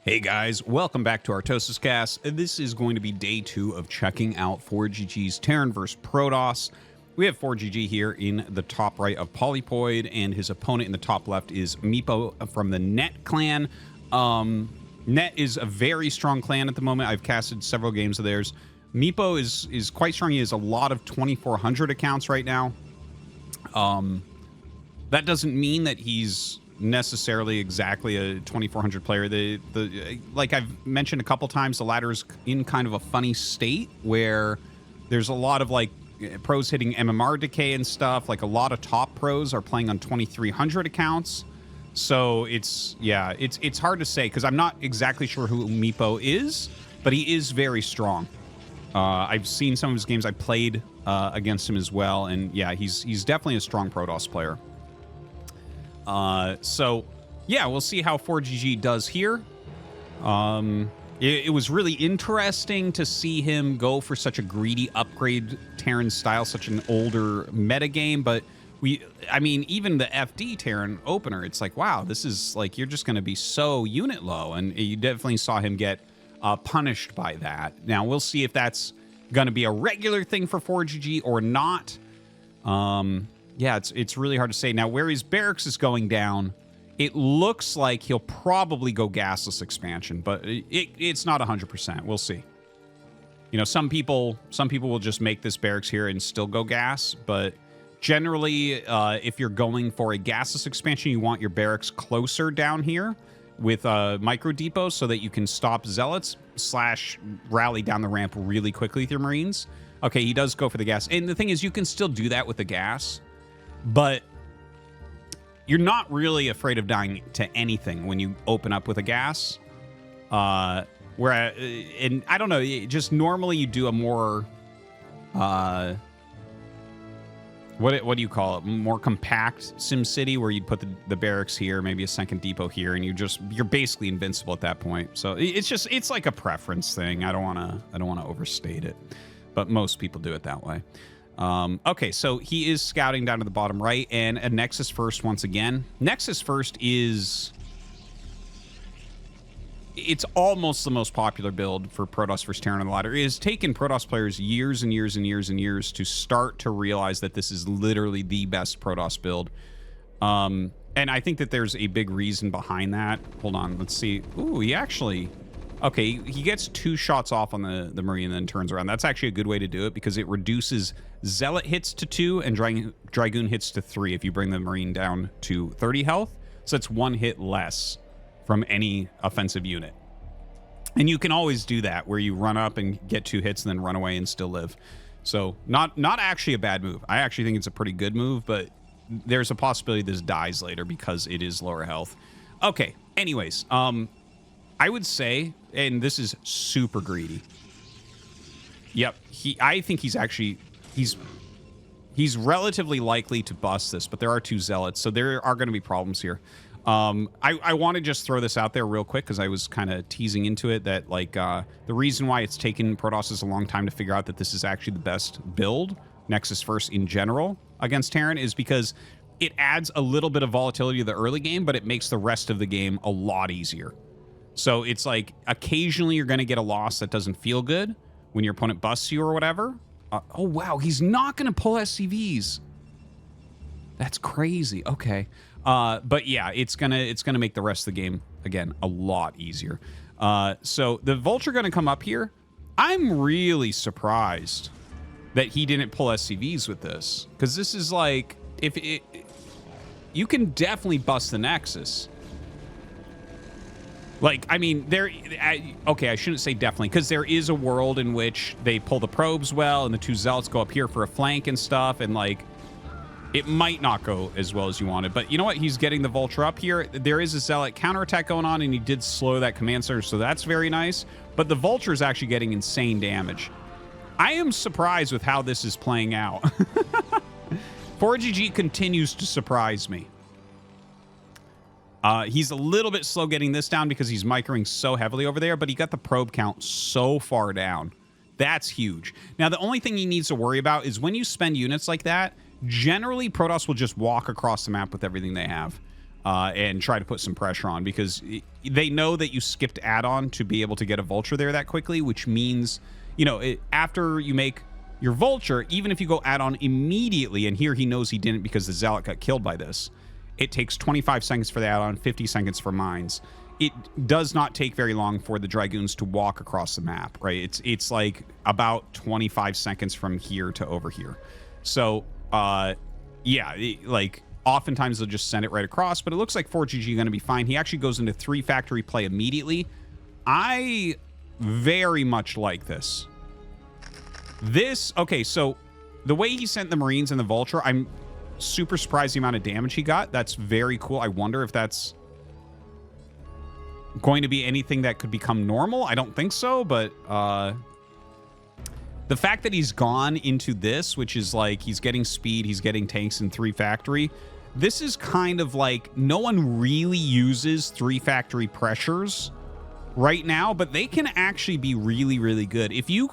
Hey guys, welcome back to ArtosisCasts. This is going to be day 2 of checking out ForGG's Terran vs. Protoss. We have ForGG here in the top right of Polypoid, and his opponent in the top left is Mepo from the Net clan. Net is a very strong clan at the moment. I've casted several games of theirs. Mepo is quite strong. He has a lot of 2400 accounts right now. That doesn't mean that he's necessarily exactly a 2400 player. Like I've mentioned a couple times, the ladder is in kind of a funny state where there's a lot of like pros hitting MMR decay and stuff. Like a lot of top pros are playing on 2300 accounts. So it's hard to say because I'm not exactly sure who Mepo is, but he is very strong. I've seen some of his games. I played against him as well, and yeah, he's definitely a strong Protoss player. So yeah, we'll see how ForGG does here. It was really interesting to see him go for such a greedy upgrade Terran style, such an older metagame, but I mean, even the FD Terran opener, it's like, wow, this is like, you're just going to be so unit low, and you definitely saw him get punished by that. Now, we'll see if that's going to be a regular thing for ForGG or not. Yeah, it's really hard to say. Now, where his barracks is going down, it looks like he'll probably go gasless expansion, but it's not 100%. We'll see. You know, some people will just make this barracks here and still go gas, but generally, if you're going for a gasless expansion, you want your barracks closer down here with micro depots so that you can stop zealots / rally down the ramp really quickly with your Marines. Okay, he does go for the gas. And the thing is, you can still do that with the gas, but you're not really afraid of dying to anything when you open up with a gas. And I don't know, just normally you do a more, what do you call it? More compact SimCity where you'd put the barracks here, maybe a second depot here, and you're basically invincible at that point. So it's like a preference thing. I don't want to overstate it, but most people do it that way. Okay, so he is scouting down to the bottom right, and a Nexus First once again. Nexus First it's almost the most popular build for Protoss vs. Terran on the ladder. It has taken Protoss players years and years and years and years to start to realize that this is literally the best Protoss build. And I think that there's a big reason behind that. Hold on, let's see. Ooh, he actually... Okay, he gets 2 shots off on the Marine and then turns around. That's actually a good way to do it because it reduces Zealot hits to 2 and Dragoon hits to 3 if you bring the Marine down to 30 health. So it's 1 hit less from any offensive unit. And you can always do that where you run up and get 2 hits and then run away and still live. So not actually a bad move. I actually think it's a pretty good move, but there's a possibility this dies later because it is lower health. Okay, anyways, I would say, and this is super greedy. Yep, I think he's relatively likely to bust this, but there are 2 zealots, so there are going to be problems here. I want to just throw this out there real quick because I was kind of teasing into it that like the reason why it's taken Protoss a long time to figure out that this is actually the best build, Nexus First in general against Terran, is because it adds a little bit of volatility to the early game, but it makes the rest of the game a lot easier. So it's like occasionally you're going to get a loss that doesn't feel good when your opponent busts you or whatever. Oh, wow. He's not going to pull SCVs. That's crazy. Okay. But yeah, it's going to make the rest of the game, again, a lot easier. So the Vulture going to come up here. I'm really surprised that he didn't pull SCVs with this. Because this is like, you can definitely bust the Nexus. Like, I mean, okay, I shouldn't say definitely, because there is a world in which they pull the probes well, and the 2 zealots go up here for a flank and stuff, and, like, it might not go as well as you wanted. But you know what? He's getting the Vulture up here. There is a zealot counterattack going on, and he did slow that command center, so that's very nice. But the Vulture is actually getting insane damage. I am surprised with how this is playing out. ForGG continues to surprise me. He's a little bit slow getting this down because he's microing so heavily over there, but he got the probe count so far down. That's huge. Now, the only thing he needs to worry about is when you spend units like that, generally Protoss will just walk across the map with everything they have. and try to put some pressure on, because they know that you skipped add-on to be able to get a Vulture there that quickly, which means, you know, after you make your Vulture, even if you go add-on immediately, and here he knows he didn't because the Zealot got killed by this, it takes 25 seconds for the add-on, 50 seconds for mines. It does not take very long for the Dragoons to walk across the map, right? It's like about 25 seconds from here to over here. So, yeah, like, oftentimes they'll just send it right across, but it looks like ForGG going to be fine. He actually goes into 3 factory play immediately. I very much like this. Okay, so the way he sent the Marines and the Vulture, I'm super surprised the amount of damage he got. That's very cool. I wonder if that's going to be anything that could become normal. I don't think so, but the fact that he's gone into this, which is like he's getting speed, he's getting tanks in 3 factory, this is kind of like no one really uses 3 factory pressures right now, but they can actually be really, really good. If you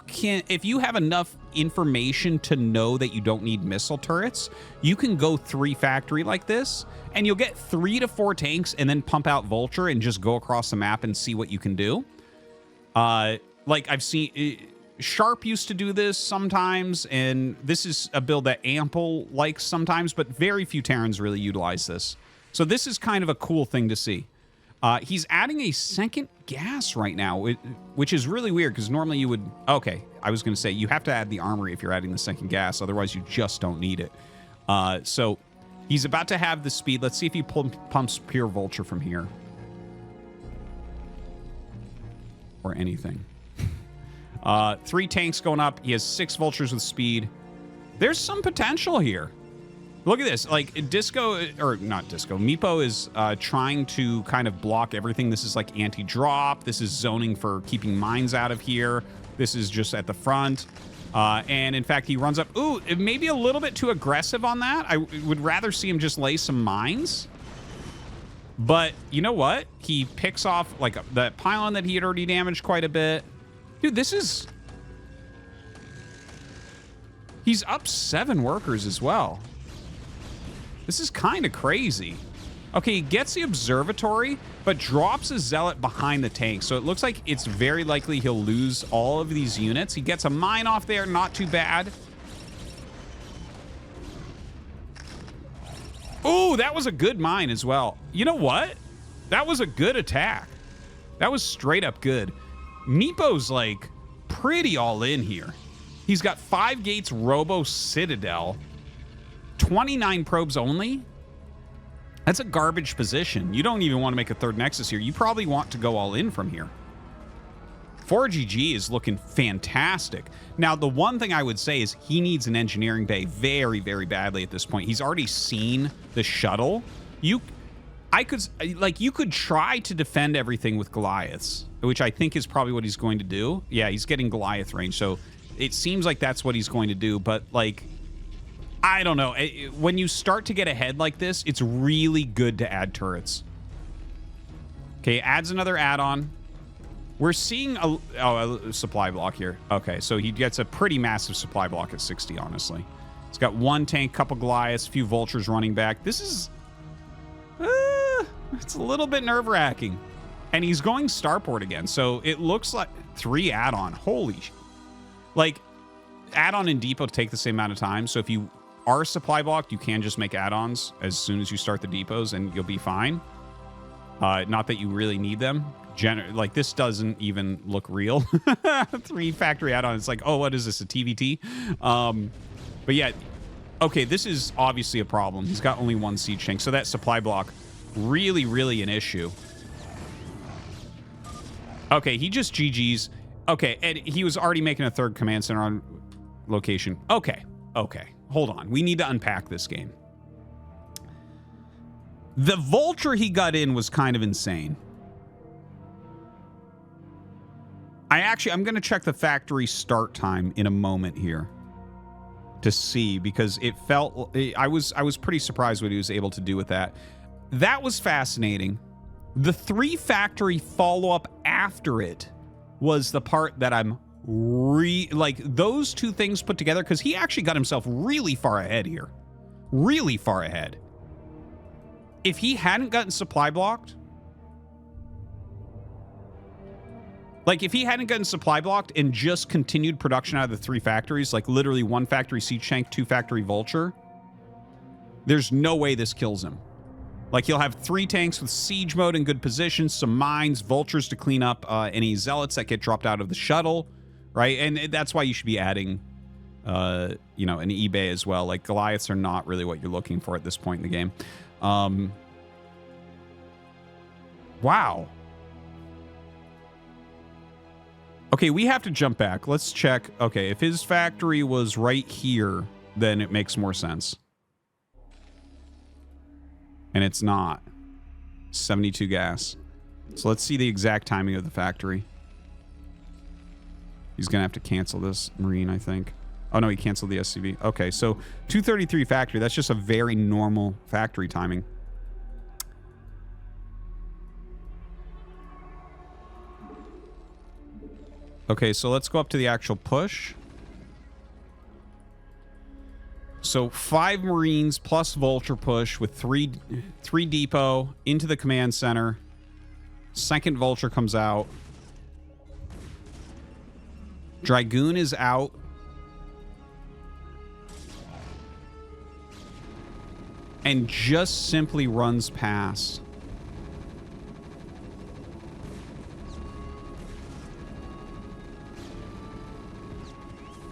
have enough information to know that you don't need missile turrets, you can go 3 factory like this, and you'll get 3 to 4 tanks and then pump out Vulture and just go across the map and see what you can do. Like I've seen Sharp used to do this sometimes, and this is a build that Ample likes sometimes, but very few Terrans really utilize this. So this is kind of a cool thing to see. He's adding a second gas right now, which is really weird, because normally you would... Okay, I was going to say, you have to add the armory if you're adding the second gas, otherwise you just don't need it. So he's about to have the speed. Let's see if he pumps pure Vulture from here. Or anything. 3 tanks going up. He has 6 Vultures with speed. There's some potential here. Look at this. Like, Disco, or not Disco, Mepo is trying to kind of block everything. This is like anti-drop. This is zoning for keeping mines out of here. This is just at the front. And in fact, he runs up. Ooh, it may be a little bit too aggressive on that. I would rather see him just lay some mines. But you know what? He picks off like that pylon that he had already damaged quite a bit. Dude, this is... He's up 7 workers as well. This is kind of crazy. Okay, he gets the observatory, but drops a Zealot behind the tank. So it looks like it's very likely he'll lose all of these units. He gets a mine off there, not too bad. Oh, that was a good mine as well. You know what? That was a good attack. That was straight up good. Meepo's like pretty all in here. He's got 5 gates Robo Citadel. 29 probes only. That's a garbage position. You don't even want to make a 3rd Nexus here. You probably want to go all in from here. ForGG is looking fantastic. Now, the one thing I would say is he needs an engineering bay very, very badly at this point. He's already seen the shuttle. You could try to defend everything with Goliaths, which I think is probably what he's going to do. Yeah, he's getting Goliath range, so it seems like that's what he's going to do, but like... I don't know. When you start to get ahead like this, it's really good to add turrets. Okay, adds another add-on. We're seeing a supply block here. Okay, so he gets a pretty massive supply block at 60, honestly. He's got 1 tank, couple Goliaths, few Vultures running back. This is... it's a little bit nerve-wracking. And he's going starport again, so it looks like 3 add-on. Holy... Like, add-on and depot take the same amount of time, so if you... are supply blocked, you can just make add-ons as soon as you start the depots and you'll be fine. Not that you really need them. Like, this doesn't even look real. 3 factory add-on. It's like, oh, what is this, a TVT? But yeah, okay, this is obviously a problem. He's got only 1 siege tank, so that supply block, really, really an issue. Okay, he just GG's. Okay, and he was already making a 3rd command center on location. Okay. Hold on. We need to unpack this game. The Vulture he got in was kind of insane. I'm going to check the factory start time in a moment here to see, because it felt... I was pretty surprised what he was able to do with that. That was fascinating. The 3 factory follow-up after it was the part that I'm... like, those 2 things put together, because he actually got himself really far ahead here. Really far ahead. If he hadn't gotten supply blocked, like if he hadn't gotten supply blocked and just continued production out of the 3 factories, like literally 1 factory siege tank, 2 factory vulture, there's no way this kills him. Like he'll have 3 tanks with siege mode in good position, some mines, vultures to clean up any zealots that get dropped out of the shuttle, right? And that's why you should be adding, you know, an eBay as well. Like Goliaths are not really what you're looking for at this point in the game. Wow. Okay, we have to jump back. Let's check. Okay, if his factory was right here, then it makes more sense. And it's not. 72 gas. So let's see the exact timing of the factory. He's going to have to cancel this Marine, I think. Oh, no, he canceled the SCV. Okay, so 233 factory. That's just a very normal factory timing. Okay, so let's go up to the actual push. So 5 Marines plus Vulture push with 3 depot into the command center. Second Vulture comes out. Dragoon is out. And just simply runs past.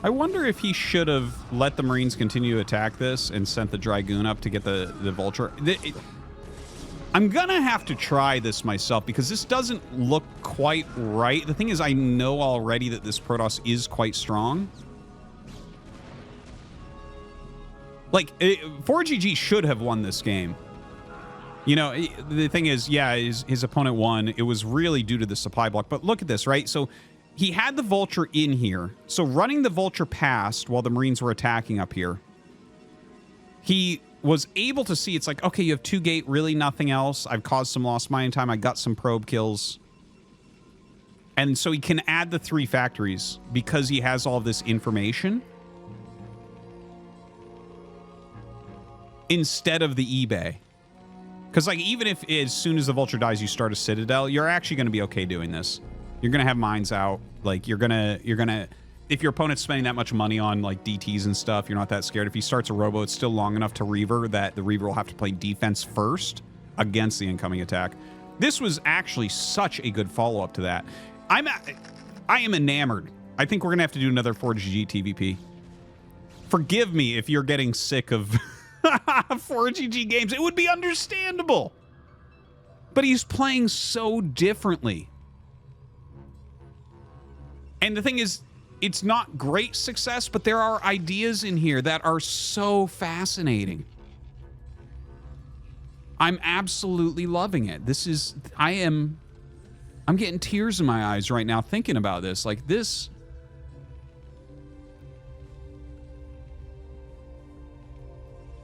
I wonder if he should have let the Marines continue to attack this and sent the Dragoon up to get the Vulture. I'm gonna have to try this myself because this doesn't look quite right. The thing is, I know already that this Protoss is quite strong. Like, ForGG should have won this game. You know, the thing is, yeah, his opponent won. It was really due to the supply block. But look at this, right? So he had the Vulture in here. So running the Vulture past while the Marines were attacking up here, he was able to see, it's like, okay, you have 2 gate, really nothing else. I've caused some lost mining time. I got some probe kills. And so he can add the 3 factories because he has all this information instead of the eBay. Because, like, even if as soon as the Vulture dies, you start a Citadel, you're actually going to be okay doing this. You're going to have mines out. Like, you're going to, if your opponent's spending that much money on, like, DTs and stuff, you're not that scared. If he starts a Robo, it's still long enough to Reaver that the Reaver will have to play defense first against the incoming attack. This was actually such a good follow-up to that. I am enamored. I think we're going to have to do another ForGG TVP. Forgive me if you're getting sick of 4GG games. It would be understandable. But he's playing so differently. And the thing is, it's not great success, but there are ideas in here that are so fascinating. I'm absolutely loving it. This is, I'm getting tears in my eyes right now thinking about this. Like this.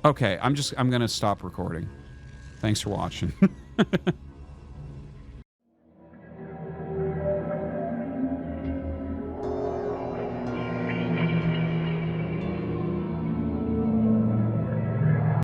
Okay, I'm going to stop recording. Thanks for watching.